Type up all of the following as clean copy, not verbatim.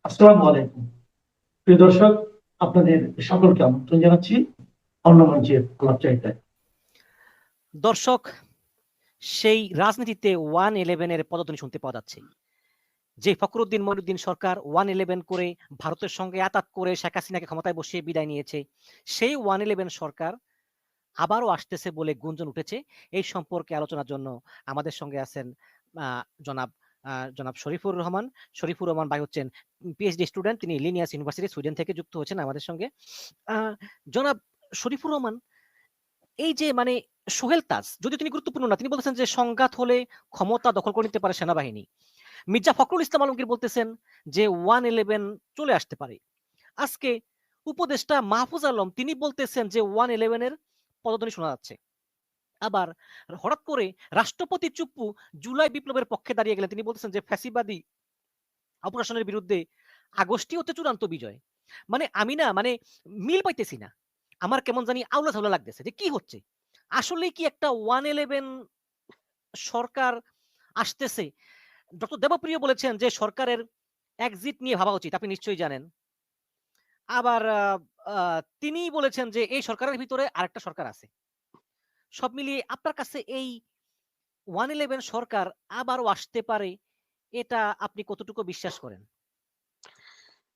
আসসালামু আলাইকুম প্রিয় দর্শক, আপনাদের সকলকে আমন্ত্রণ জানাচ্ছি অন্য মঞ্চের আলাপচারিতায়। দর্শক, সেই রাজনীতিতে 111-এর পদধ্বনি শুনতে পাওয়া যাচ্ছে। যে ফখরুদ্দিন মঈনুদ্দিন সরকার 111 করে ভারতের সঙ্গে আঁতাত করে শেখ হাসিনাকে ক্ষমতায় বসিয়ে বিদায় নিয়েছে, সেই 111 সরকার আবারও আসতেছে বলে গুঞ্জন উঠেছে। এই সম্পর্কে আলোচনার জন্য আমাদের সঙ্গে আছেন আ জনাব জনাব শরীফুর রহমান। শরীফুর রহমান ভাই হচ্ছেন পিএইচডি স্টুডেন্ট। তিনি লিনিয়াস ইউনিভার্সিটি সুইডেন থেকে যুক্ত হয়েছেন আমাদের সঙ্গে। আ জনাব শরীফুর রহমান, এই যে মানে সোহেল তাজ, যদিও তিনি গুরুত্বপূর্ণ না, তিনি বলতেছেন যে সংঘাত হলে ক্ষমতা দখল করে নিতে পারে সেনাবাহিনী। মির্জা ফখরুল ইসলাম আলমগীর বলতেছেন যে 111 চলে আসতে পারে। আজকে উপদেষ্টা মাহফুজ আলম তিনি বলতেছেন যে 111 এর পদধ্বনি শোনা যাচ্ছে। আবার হঠাৎ করে রাষ্ট্রপতি চুপ্পু জুলাই বিপ্লবের পক্ষে দাঁড়িয়ে গেলেন। তিনি বলতেছেন যে ফ্যাসিবাদী অপশাসনের বিরুদ্ধে আগস্টই হচ্ছে চূড়ান্ত বিজয়। মানে আমি না মানে মিল পাইতেছি না। আমার কেমন জানি আউলা ঝাউলা লাগতেছে যে কি হচ্ছে? আসলেই কি একটা 111 সরকার আসতেছে? ডক্টর দেবপ্রিয় বলেছেন যে সরকারের এক্সিট নিয়ে ভাবা উচিত। আপনি নিশ্চয়ই জানেন। আবার আ আ তিনিই বলেছেন যে এই সরকারের ভিতরে আরেকটা সরকার আছে। সব মিলিয়ে আপনার কাছে এই 111 সরকার আবারও আসতে পারে, এটা আপনি কতটুকু বিশ্বাস করেন?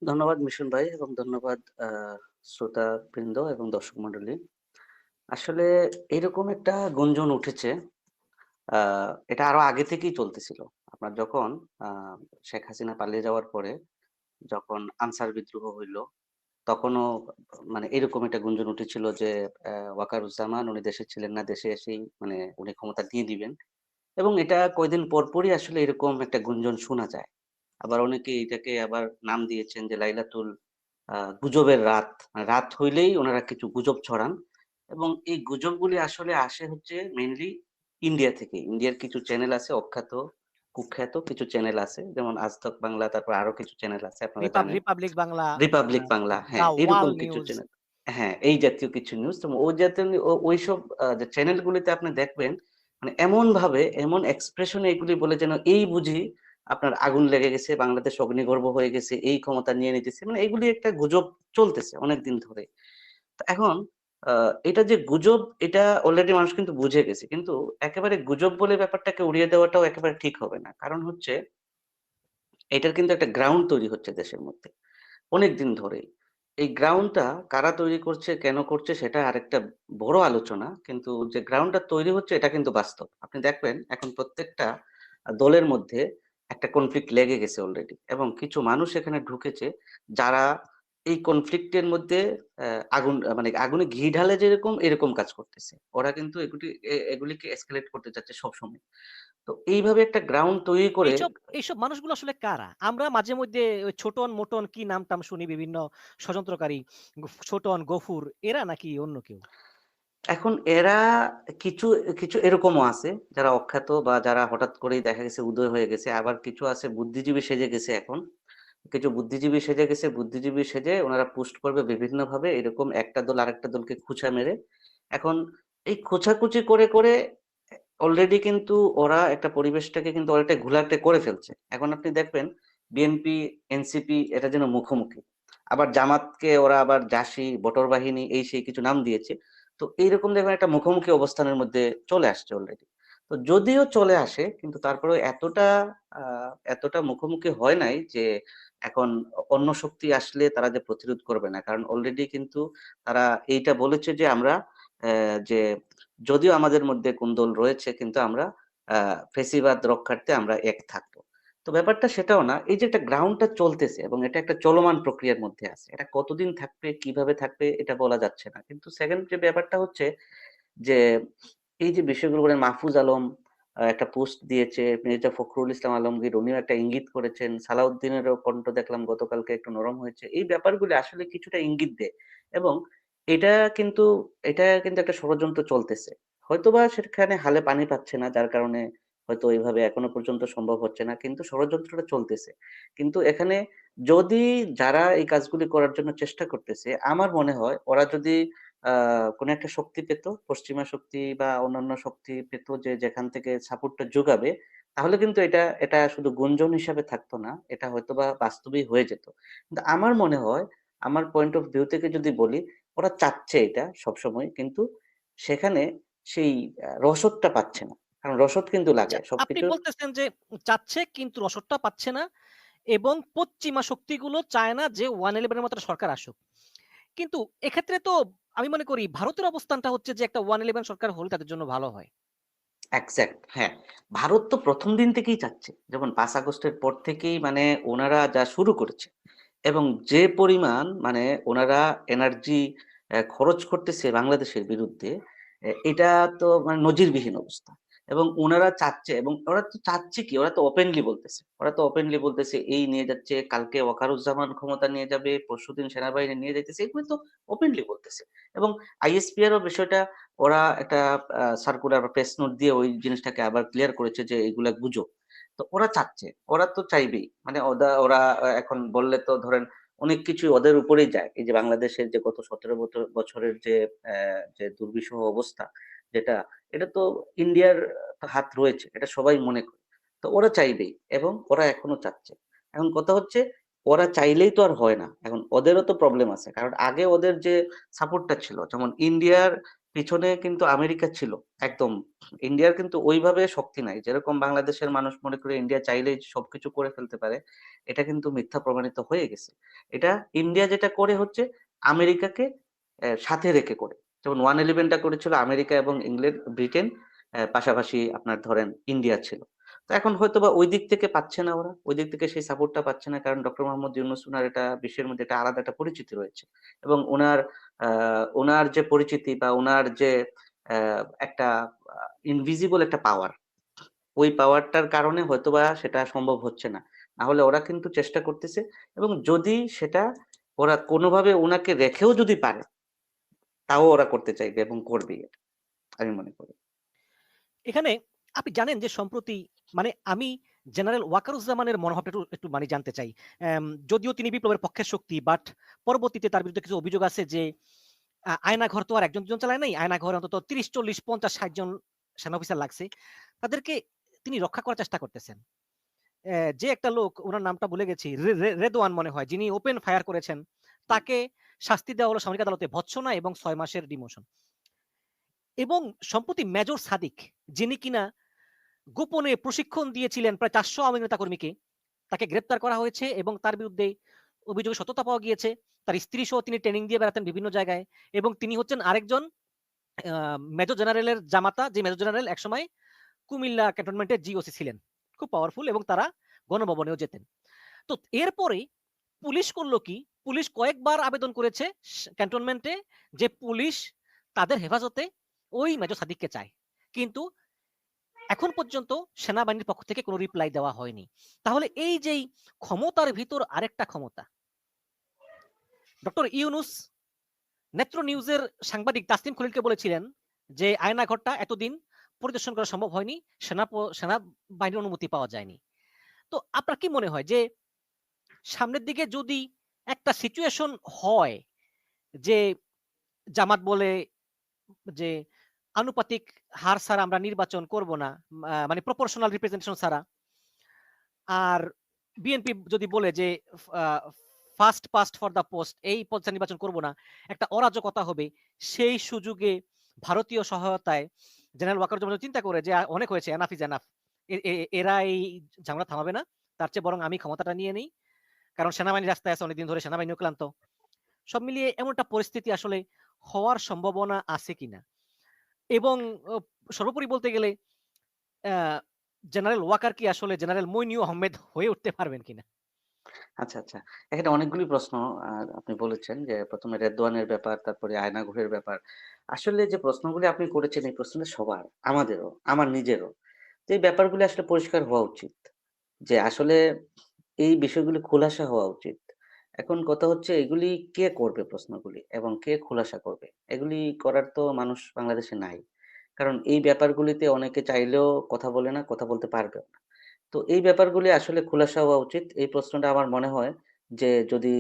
ধন্যবাদ মিশন ভাই এবং ধন্যবাদ শ্রোতাবৃন্দ এবং দর্শক মণ্ডলী। আসলে এরকম একটা গুঞ্জন উঠেছে। এটা আরো আগে থেকেই চলতেছিল। আপনার যখন আ শেখ হাসিনা পালিয়ে যাওয়ার পরে যখন আনসার বিদ্রোহ হইল, তখনও মানে এরকম একটা গুঞ্জন উঠেছিল যে ওয়াকারুজ্জামান উনি দেশে ছিলেন না। দেশে এসেই মানে উনি ক্ষমতা দিয়ে দিবেন। এবং এটা কয়দিন পরপরই আসলে এরকম একটা গুঞ্জন শোনা যায়। আবার অনেকে এটাকে আবার নাম দিয়েছেন যে লাইলাতুল গুজবের রাত। মানে রাত হইলেই উনারা কিছু গুজব ছড়ান এবং এই গুজবগুলি আসলে আসে হচ্ছে মেইনলি ইন্ডিয়া থেকে। ইন্ডিয়ার কিছু চ্যানেল আছে অখ্যাত, কুখ্যাত কিছু চ্যানেল আছে। যেমন আজ তক বাংলা, তারপর আরো কিছু চ্যানেল আছে আপনারা জানেন। রিপাবলিক বাংলা, আ রিপাবলিক বাংলা, দা হ্যাঁ, এরকম ওয়াল কিছু নিউজ। চ্যানেল। হ্যাঁ, এই জাতীয় কিছু নিউজ। তো ওই জাতীয় ওইসব যে চ্যানেলগুলিতে আপনি দেখবেন মানে এমনভাবে, এমন এক্সপ্রেশন এ এগুলি বলে যেন এই বুঝি আপনার আগুন লেগে গেছে, বাংলাদেশ অগ্নিগর্ভ হয়ে গেছে, এই ক্ষমতা নিয়ে নিতেছে। মানে এগুলি একটা গুজব চলতেছে অনেকদিন ধরে। তো এখন আ এটা যে গুজব এটা অলরেডি মানুষ কিন্তু বুঝে গেছে। কিন্তু একেবারে গুজব বলে ব্যাপারটাকে উড়িয়ে দেওয়াটাও একেবারে ঠিক হবে না। কারণ হচ্ছে এটার কিন্তু একটা গ্রাউন্ড তৈরি হচ্ছে দেশের মধ্যে। অনেকদিন ধরেই। এই গ্রাউন্ডটা কারা তৈরি করছে, কেন করছে সেটা আরেকটা বড় আলোচনা। কিন্তু যে গ্রাউন্ডটা তৈরি হচ্ছে এটা কিন্তু বাস্তব। আপনি দেখবেন এখন প্রত্যেকটা দলের মধ্যে একটা কনফ্লিক্ট লেগে গেছে অলরেডি এবং কিছু মানুষ এখানে ঢুকেছে যারা এই কনফ্লিক্ট এর মধ্যে আগুন মানে আগুনে ঘি ঢালে যেরকম এরকম কাজ করতেছে। ওরা কিন্তু এগুলিকে এসকেলেট করতে চাচ্ছে সবসময়। তো এইভাবে একটা গ্রাউন্ড তৈরি করে এইসব মানুষগুলো আসলে কারা? আমরা মাঝে মধ্যে ওই ছোটন-মোটন কি নাম-টাম শুনি বিভিন্ন ষড়যন্ত্রকারী, ছোটন, গফুর এরা নাকি অন্য কেউ? এখন এরা কিছু, কিছু এরকমও আছে যারা অখ্যাত বা যারা হঠাৎ করেই দেখা গেছে উদয় হয়ে গেছে। আবার কিছু আছে বুদ্ধিজীবী সেজে গেছে এখন। কিছু বুদ্ধিজীবী সেজে গেছে, বুদ্ধিজীবী সেজে উনারা পোস্ট করবে বিভিন্নভাবে এরকম একটা দল আরেকটা দলকে খুঁচা মেরে। এখন এই খোঁচাখুচি করে অলরেডি কিন্তু ওরা একটা পরিবেশটাকে কিন্তু অনেকটা ঘোলাটে করে ফেলছে। এখন আপনি দেখবেন বিএনপি, এনসিপি এটা যেন মুখোমুখি। আবার জামাতকে ওরা আবার জাসি, বটর বাহিনী এই সেই কিছু নাম দিয়েছে। তো এইরকম দেখবেন একটা মুখোমুখি অবস্থানের মধ্যে চলে আসছে অলরেডি। তো যদিও চলে আসে কিন্তু তারপরেও আ এতটা মুখোমুখি হয় নাই যে এখন অন্য শক্তি আসলে তারা যে প্রতিরোধ করবে না। কারণ অলরেডি কিন্তু তারা এইটা বলেছে যে আমরা যে যদিও আমাদের মধ্যে কোন্দল রয়েছে কিন্তু আমরা আ ফ্যাসিবাদ রক্ষার্থে আমরা এক থাকবো। তো ব্যাপারটা সেটাও না। এই যে একটা গ্রাউন্ডটা চলতেছে এবং এটা একটা চলমান প্রক্রিয়ার মধ্যে আছে। এটা কতদিন থাকবে, কিভাবে থাকবে এটা বলা যাচ্ছে না। কিন্তু 2nd যে ব্যাপারটা হচ্ছে যে এই যে বিষয়গুলো বললেন মাহফুজ আলম একটা পোস্ট দিয়েছে, মির্জা ফখরুল ইসলাম আলমগীর উনিও একটা ইঙ্গিত করেছেন। সালাউদ্দিনেরও কণ্ঠ দেখলাম গতকালকে একটু নরম হয়েছে। এই ব্যাপারগুলো আসলে কিছুটা ইঙ্গিত দেয় এবং এটা কিন্তু এটা কিন্তু একটা ষড়যন্ত্র চলতেছে। হয়তোবা সেখানে হালে পানি পাচ্ছে না যার কারণে হয়তো এভাবে এখনো পর্যন্ত সম্ভব হচ্ছে না। কিন্তু ষড়যন্ত্রটা চলতেছে। কিন্তু এখানে যদি যারা এই কাজগুলি করার জন্য চেষ্টা করতেছে, আমার মনে হয় ওরা যদি আ কোন একটা শক্তি পেত, পশ্চিমা শক্তি বা অন্যান্য শক্তি পেত যে যেখান থেকে সাপোর্টটা যোগাবে, তাহলে কিন্তু এটা এটা শুধু গুঞ্জন হিসাবে থাকতো না, এটা হয়তোবা বাস্তবেই হয়ে যেত। কিন্তু আমার মনে হয়, আমার পয়েন্ট অফ ভিউ থেকে যদি বলি, ওরা চাচ্ছে এটা সবসময়, কিন্তু সেখানে সেই রসদটা পাচ্ছে না। কারণ রসদ কিন্তু আচ্ছা, লাগে আপনি সবকিছুর। বলতেছেন যে চাচ্ছে কিন্তু রসদটা পাচ্ছে না এবং পশ্চিমা শক্তিগুলো চায় না যে 111 এর মতো একটা সরকার আসুক। কিন্তু এক্ষেত্রে তো আমি মনে করি ভারতের অবস্থানটা হচ্ছে যে একটা 111 সরকার হলে তাদের জন্য ভালো হয়। এক্সাক্ট, হ্যাঁ। ভারত তো ১ম দিন থেকেই চাচ্ছে। যেমন ৫ আগস্টের পর থেকেই মানে ওনারা যা শুরু করেছে এবং যে পরিমাণ মানে ওনারা এনার্জি খরচ করতেছে বাংলাদেশের বিরুদ্ধে, এটা তো মানে নজিরবিহীন অবস্থা। এবং ওনারা চাচ্ছে, এবং ওরা তো চাচ্ছে কি? ওরা তো ওপেনলি বলতেছে। ওরা তো ওপেনলি বলতেছে এই নিয়ে যাচ্ছে, কালকে ওয়াকারুজ্জামান ক্ষমতা নিয়ে যাবে, পরশুদিন সেনাবাহিনী নিয়ে যাইতেছে। এগুলো তো ওপেনলি বলতেছে। এবং আইএসপিআর ও বিষয়টা ওরা একটা সার্কুলার বা প্রেস নোট দিয়ে ওই জিনিসটাকে আবার ক্লিয়ার করেছে যে এগুলা গুজব। তো ওরা চাচ্ছে, ওরা তো চাইবেই। মানে ওরা এখন বললে তো ধরেন অনেক কিছুই ওদের উপরেই যায়। এই যে বাংলাদেশের যে গত ১৭ বছরের যে দুর্বিষহ অবস্থা যেটা, এটা তো ইন্ডিয়ার হাত রয়েছে। এটা সবাই মনে করে। তো ওরা চাইবেই এবং ওরা এখনো চাচ্ছে। এখন কথা হচ্ছে, ওরা চাইলেই তো আর হয় না। এখন ওদেরও তো প্রবলেম আছে। কারণ আগে ওদের যে সাপোর্টটা ছিল, যেমন ইন্ডিয়ার পিছনে কিন্তু আমেরিকা ছিল। একদম। ইন্ডিয়ার কিন্তু ওইভাবে শক্তি নাই। যেরকম বাংলাদেশের মানুষ মনে করে ইন্ডিয়া চাইলেই সবকিছু করে ফেলতে পারে। এটা কিন্তু মিথ্যা প্রমাণিত হয়ে গেছে। এটা ইন্ডিয়া যেটা করে হচ্ছে আমেরিকাকে সাথে রেখে করে। যেমন 111 টা করেছিল আমেরিকা এবং ব্রিটেন, পাশাপাশি আপনার ধরেন ইন্ডিয়া ছিল। তো এখন হয়তোবা ওই দিক থেকে পাচ্ছে না ওরা। ওই দিক থেকে সেই সাপোর্টটা পাচ্ছে না। কারণ ডক্টর মোহাম্মদ ইউনূস উনার এটা বিশ্বের মধ্যে একটা আলাদা একটা পরিচিতি রয়েছে। এবং উনার যে পরিচিতি বা উনার যে আ একটা আ ইনভিজিবল একটা পাওয়ার, ওই পাওয়ারটার কারণে হয়তোবা সেটা সম্ভব হচ্ছে না। না হলে ওরা কিন্তু চেষ্টা করতেছে, এবং যদি সেটা ওরা কোনোভাবে উনাকে রেখেও যদি পারে, তাও ওরা করতে চাইবে এবং করবেই এটা। আমি মনে করি। এখানে আপনি জানেন যে সম্প্রতি মানে আমি জেনারেল ওয়াকারুজ্জামানের মনোভাবটা একটু একটু মানে জানতে চাই। যদিও তিনি বিপ্লবের পক্ষের শক্তি বাট পরবর্তীতে তার বিরুদ্ধে কিছু অভিযোগ আছে যে আয়নাঘর তো আর একজন দুজন চালায় নাই। আয়নাঘরে অন্তত ৩০, ৪০, ৫০, ৬০ জন সেনা অফিসার লাগছে। তাদেরকে তিনি রক্ষা করার চেষ্টা করতেছেন। যে একটা লোক উনার নামটা ভুলে গেছি। রেদওয়ান মনে হয় যিনি ওপেন ফায়ার করেছেন। হুম, তাকে শাস্তি দেওয়া হলো সামরিক আদালতে ভৎসনা এবং ৬ মাসের ডিমোশন। এবং সম্প্রতি মেজর সাদিক যিনি কিনা গোপনে প্রশিক্ষণ দিয়েছিলেন প্রায় ৪০০ আওয়ামী নেতাকর্মীকে, তাকে গ্রেপ্তার করা হয়েছে এবং তার বিরুদ্ধে অভিযোগের সত্যতা পাওয়া গিয়েছে। তার স্ত্রীসহ তিনি ট্রেনিং দিয়ে বেড়াতেন বিভিন্ন জায়গায় এবং তিনি হচ্ছেন আরেকজন আ মেজর জেনারেলের জামাতা, যে মেজর জেনারেল একসময় কুমিল্লা ক্যান্টনমেন্টের জিওসি ছিলেন। খুব পাওয়ারফুল এবং তারা গণভবনেও যেতেন। তো এরপরে পুলিশ করল কি? পুলিশ কয়েকবার আবেদন করেছে ক্যান্টনমেন্টে যে পুলিশ তাদের হেফাজতে ওই মেজর সাদিককে চায়। কিন্তু এখন পর্যন্ত সেনাবাহিনীর পক্ষ থেকে কোনো রিপ্লাই দেওয়া হয়নি। তাহলে এই যেই ক্ষমতার ভিতর আরেকটা ক্ষমতা। ডক্টর ইউনুস নেত্র নিউজের সাংবাদিক তাসনিম খলিলকে বলেছিলেন যে আয়নাঘরটা এতদিন পরিদর্শন করা সম্ভব হয়নি। সেনাবাহিনীর অনুমতি পাওয়া যায়নি। তো আপনার কি মনে হয় যে সামনের দিকে যদি একটা সিচুয়েশন হয় যে জামাত বলে যে আনুপাতিক হার ছাড়া আমরা নির্বাচন করব না। মানে প্রপোর্শনাল রিপ্রেজেন্টেশন ছাড়া। আর বিএনপি যদি বলে যে a first past for the post এই পর্যায়ে নির্বাচন করব না। একটা অরাজকতা হবে। সেই সুযোগে ভারতীয় সহায়তায় জেনারেল ওয়াকারুজ্জামান চিন্তা করে যে অনেক হয়েছে এনাফ ইস এনাফ। এ এ এরা এই ঝামেলা থামাবে না। তার চেয়ে বরং আমি ক্ষমতাটা নিয়ে নেই। কারণ সেনাবাহিনী রাস্তায় আছে অনেকদিন ধরে সেনাবাহিনীও ক্লান্ত। সব মিলিয়ে এমন একটা পরিস্থিতি আসলে হওয়ার সম্ভাবনা আছে কিনা? এবং অ সর্বোপরি বলতে গেলে অ্যা জেনারেল ওয়াকার কি আসলে জেনারেল মইনু আহমেদ হয়ে উঠতে পারবেন কিনা? আচ্ছা, আচ্ছা। এখানে অনেকগুলি প্রশ্ন আপনি বলেছেন যে ১ম এ রেদওয়ানের ব্যাপার, তারপরে আয়নাঘরের ব্যাপার। আসলে যে প্রশ্নগুলি আপনি করেছেন এই প্রশ্নটা সবার, আমাদেরও, আমার নিজেরও। তো এই ব্যাপারগুলি আসলে পরিষ্কার হওয়া উচিত। যে আসলে এই বিষয়গুলি খোলাসা হওয়া উচিত। এখন কথা হচ্ছে এগুলি কে করবে প্রশ্নগুলি এবং কে খোলাসা করবে? এগুলি করার তো মানুষ বাংলাদেশে নাই। কারণ এই ব্যাপারগুলিতে অনেকে চাইলেও কথা বলে না, কথা বলতে পারবেও না। তো এই ব্যাপারগুলি আসলে খোলাসা হওয়া উচিত। এই প্রশ্নটা আমার মনে হয় যে যদি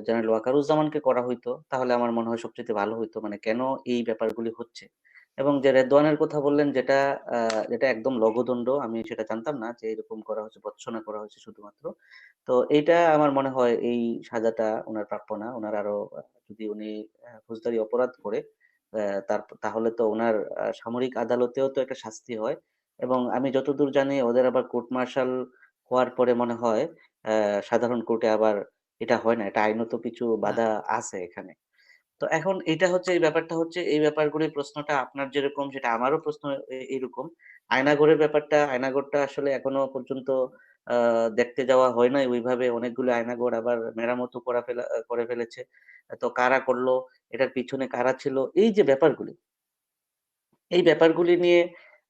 জেনারেল ওয়াকারুজ্জামানকে করা হইতো, তাহলে আমার মনে হয় সবচাইতে ভালো হইতো। মানে কেন এই ব্যাপারগুলি হচ্ছে? এবং যে রেদওয়ানের কথা বললেন, যেটা একদম লঘুদণ্ড, আমি সেটা জানতাম না যে এরকম করা হয়েছে, ভৎসনা করা হয়েছে শুধুমাত্র। তো এইটা আমার মনে হয় এই সাজাটা ওনার প্রাপ্য না। ওনার আরো যদি উনি ফৌজদারি অপরাধ করে তাহলে তো ওনার সামরিক আদালতেও তো একটা শাস্তি হয়। এবং আমি যতদূর জানি ওদের আবার কোর্ট মার্শাল হওয়ার পরে মনে হয় সাধারণ কোর্টে আবার এটা হয় না। এটা আইনত কিছু না, বাধা আছে এখানে। তো এখন এটা হচ্ছে, এই ব্যাপারটা হচ্ছে, এই ব্যাপারগুলির প্রশ্নটা আপনার যেরকম সেটা আমারও প্রশ্ন এইরকম। আয়নাঘরের ব্যাপারটা, আয়নাঘরটা আসলে এখনো পর্যন্ত দেখতে যাওয়া হয় নাই ওইভাবে। অনেকগুলো আয়নাঘর আবার মেরামতও করে ফেলেছে। তো কারা করলো? এটার পিছনে কারা ছিল? এই যে ব্যাপারগুলি, এই ব্যাপারগুলি নিয়ে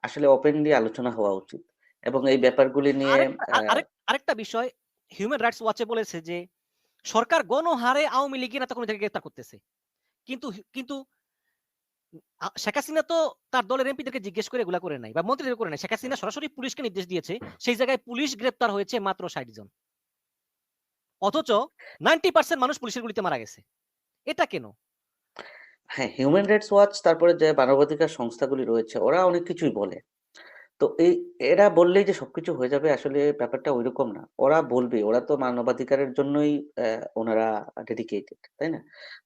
আসলে ওপেনলি আলোচনা হওয়া উচিত। এবং এই ব্যাপারগুলি নিয়ে আরেকটা বিষয়, হিউম্যান রাইটস ওয়াচে বলেছে যে সরকার গণহারে আওয়ামী লীগের নেতা কর্মীদেরকে গ্রেফতার করতেছে, কিন্তু কিন্তু শেখ হাসিনা তো তার দলের এমপিদেরকে জিজ্ঞেস করে এগুলা করে নাই বা মন্ত্রীদের করে নাই। শেখ হাসিনা সরাসরি পুলিশকে নির্দেশ দিয়েছে, সেই জায়গায় পুলিশ গ্রেপ্তার হয়েছে মাত্র ৬০ জন, অথচ 90% মানুষ পুলিশের গুলিতে মারা গেছে। এটা কেন? হ্যাঁ, হিউম্যান রাইটস ওয়াচ, তারপরে যে মানবাধিকার সংস্থাগুলি রয়েছে, ওরা অনেক কিছুই বলে। তো এরা বললেই যে সবকিছু হয়ে যাবে, আসলে ব্যাপারটা ঐরকম না। ওরা বলবে, ওরা তো মানবাধিকারের জন্যই ওনারা ডেডিকেটেড, তাই না?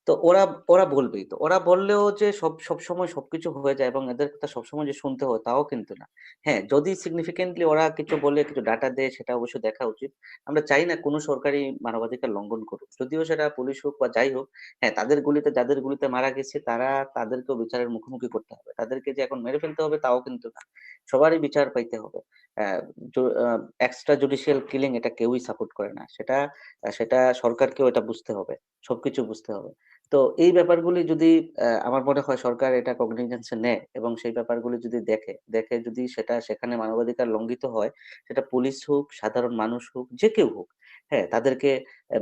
তো ওরা ওরা বলবেই। তো ওরা বললেও যে সবসময় সবকিছু হয়ে যায় এবং এদের কথা সবসময় যে শুনতে হয় তাও কিন্তু না। হ্যাঁ, যদি সিগনিফিকেন্টলি ওরা কিছু বলে, কিছু ডাটা দেয়, সেটা অবশ্যই দেখা উচিত। আমরা চাই না কোনো সরকারই মানবাধিকার লঙ্ঘন করুক। যদিও সেটা পুলিশ হোক বা যাই হোক, হ্যাঁ, যাদের গুলিতে মারা গেছে তাদেরকেও বিচারের মুখোমুখি করতে হবে। তাদেরকে যে এখন মেরে ফেলতে হবে তাও কিন্তু না। সবারই বিচার পাইতে হবে। অ্যা জ আ এক্সট্রা জুডিশিয়াল কিলিং এটা কেউই সাপোর্ট করে না। সেটা সরকারকেও এটা বুঝতে হবে। সবকিছু বুঝতে হবে। তো এই ব্যাপারগুলি যদি আমার মনে হয় সরকার এটা কগনিজেন্স এ নেয় এবং সেই ব্যাপারগুলি যদি দেখে যদি সেটা সেখানে মানবাধিকার লঙ্ঘিত হয়, সেটা পুলিশ হোক, সাধারণ মানুষ হোক, যে কেউ হোক, হ্যাঁ, তাদেরকে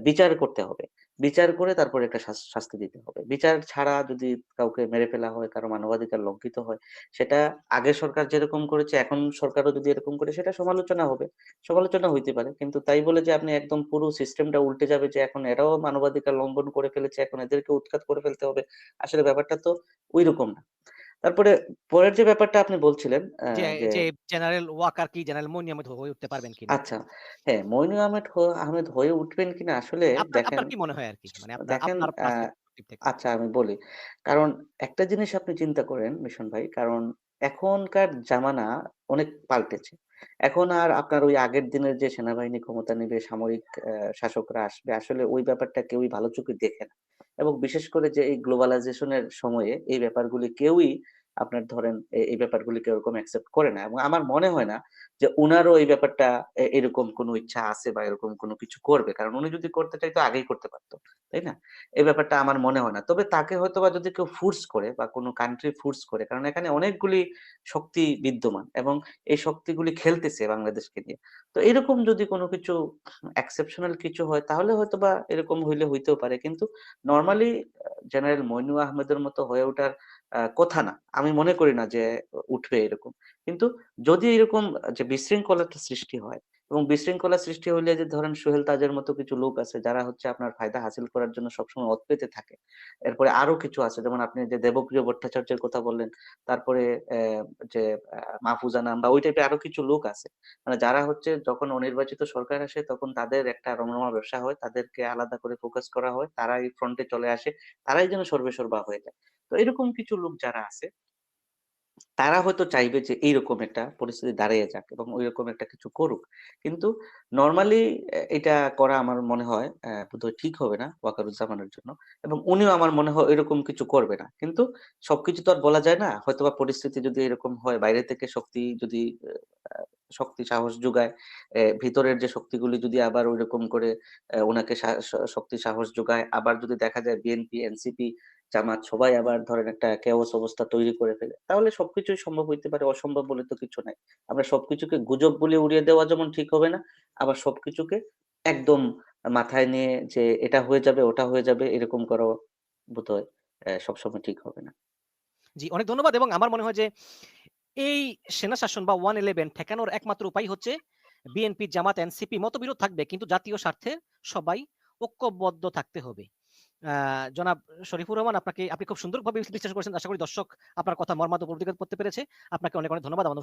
বিচার করতে হবে। বিচার করে তারপরে একটা শাস্তি দিতে হবে। বিচার ছাড়া যদি কাউকে মেরে ফেলা হয়, কারো মানবাধিকার লঙ্ঘিত হয়, সেটা আগের সরকার যেরকম করেছে এখন সরকারও যদি এরকম করে, সেটা সমালোচনা হবে। সমালোচনা হইতে পারে। কিন্তু তাই বলে যে আপনি একদম পুরো সিস্টেমটা উল্টে যাবে, যে এখন এরাও মানবাধিকার লঙ্ঘন করে ফেলেছে, এখন এদেরকে উৎখাত করে ফেলতে হবে। আসলে ব্যাপারটা তো ঐরকম না। তারপরে পরের যে ব্যাপারটা আপনি বলছিলেন যে যে যে জেনারেল ওয়াকার কি জেনারেল মইন আহমেদ হয়ে উঠতে পারবেন কিনা? আচ্ছা, হ্যাঁ, মইনু আহমেদ হয়ে উঠবেন কিনা, আসলে আপনার দেখেন আপনার কি মনে হয় আরকি? মানে আপনার দেখেন আপনার পার্সপেক্টিভ থেকে। আচ্ছা, আমি বলি। কারণ একটা জিনিস আপনি চিন্তা করেন মিশন ভাই, কারণ এখনকার জামানা অনেক পাল্টেছে। এখন আর আপনার ওই আগের দিনের যে সেনাবাহিনী ক্ষমতা নিবে, সামরিক শাসকরা আসবে, আসলে ওই ব্যাপারটা কেউই ভালো চোখে দেখে না। এবং বিশেষ করে যে এই গ্লোবালাইজেশন এর সময়ে এই ব্যাপারগুলি কেউই আপনার ধরেন এই ব্যাপারগুলিকে ওরকম অ্যাকসেপ্ট করে না। এবং আমার মনে হয় না যে উনারও এই ব্যাপারটা এরকম কোনো ইচ্ছা আছে বা এরকম কোনো কিছু করবে। কারণ উনি যদি করতে চাইতো আগেই করতে পারত। তাই না? এই ব্যাপারটা আমার মনে হয় না। তবে তাকে হয়তোবা যদি কেউ ফোর্স করে বা কোনো কান্ট্রি ফোর্স করে, কারণ এখানে অনেকগুলি শক্তি বিদ্যমান এবং এই শক্তিগুলি খেলতেছে বাংলাদেশকে নিয়ে। তো এরকম যদি কোনো কিছু এক্সেপশনাল কিছু হয়, তাহলে হয়তোবা এরকম হইলে হইতেও পারে। কিন্তু নরমালি জেনারেল মইনু আহমেদের মতো হয়ে ওঠার কথা না। আমি মনে করি না যে উঠবে এরকম। কিন্তু যদি এরকম যে বিশৃঙ্খলাটা সৃষ্টি হয়, এবং বিশৃঙ্খলা সৃষ্টি হইলে যে ধরেন সোহেল তাজের মতো কিছু লোক আছে যারা হচ্ছে আপনার ফায়দা হাসিল করার জন্য সবসময় পেতে থাকে। এরপরে আরো কিছু আছে, যেমন আপনি যে দেবপ্রিয় ভট্টাচার্যের কথা বললেন, তারপরে যে মাহফুজা নাম বা ওই টাইপের আরো কিছু লোক আছে। মানে যারা হচ্ছে যখন অনির্বাচিত সরকার আসে তখন তাদের একটা রমরমা ব্যবসা হয়, তাদেরকে আলাদা করে ফোকাস করা হয়, তারাই ফ্রন্টে চলে আসে, তারাই যেন সর্বেসর্বা হয়ে যায়। তো এরকম কিছু লোক যারা আছে, তারা হয়তো চাইবে যে এইরকম একটা পরিস্থিতি দাঁড়িয়ে যাক এবং ঐরকম একটা কিছু করুক। কিন্তু নরমালি এটা করা আমার মনে হয় বোধহয় ঠিক হবে না ওয়াকারুজ্জামানের জন্য। এবং উনিও আমার মনে হয় এরকম কিছু করবে না। কিন্তু সবকিছু তো আর বলা যায় না। হয়তোবা পরিস্থিতি যদি এরকম হয়, বাইরে থেকে শক্তি যদি আ শক্তি সাহস যোগায়, ভিতরের যে শক্তিগুলি যদি আবার ঐরকম করে উনাকে শক্তি সাহস যোগায়, আবার যদি দেখা যায় বিএনপি, এনসিপি, জামাত সবাই আবার ধরেন একটা কেওস অবস্থা তৈরি করে ফেলে, তাহলে সবকিছুই সম্ভব হইতে পারে। অসম্ভব বলে তো কিছু নাই। আমরা সবকিছুকে গুজব বলে উড়িয়ে দেওয়া যেমন ঠিক হবে না, আবার সবকিছুকে একদম মাথায় নিয়ে যে এটা হয়ে যাবে, ওটা হয়ে যাবে এরকম করাও বোধহয় সবসময় ঠিক হবে না। জি, অনেক ধন্যবাদ। এবং আমার মনে হয় যে এই সেনা শাসন বা 111 ঠেকানোর একমাত্র উপায় হচ্ছে বিএনপি, জামাত, এনসিপি মতবিরোধ থাকবে, কিন্তু জাতীয় স্বার্থে সবাই ঐক্যবদ্ধ থাকতে হবে। জনাব শরীফুর রহমান, আপনি খুব সুন্দরভাবে বিশ্লেষণ করেছেন। আশা করি দর্শক আপনার কথা মর্মার্থ উপলব্ধি করতে পেরেছে। আপনাকে অনেক অনেক ধন্যবাদ। আমাদের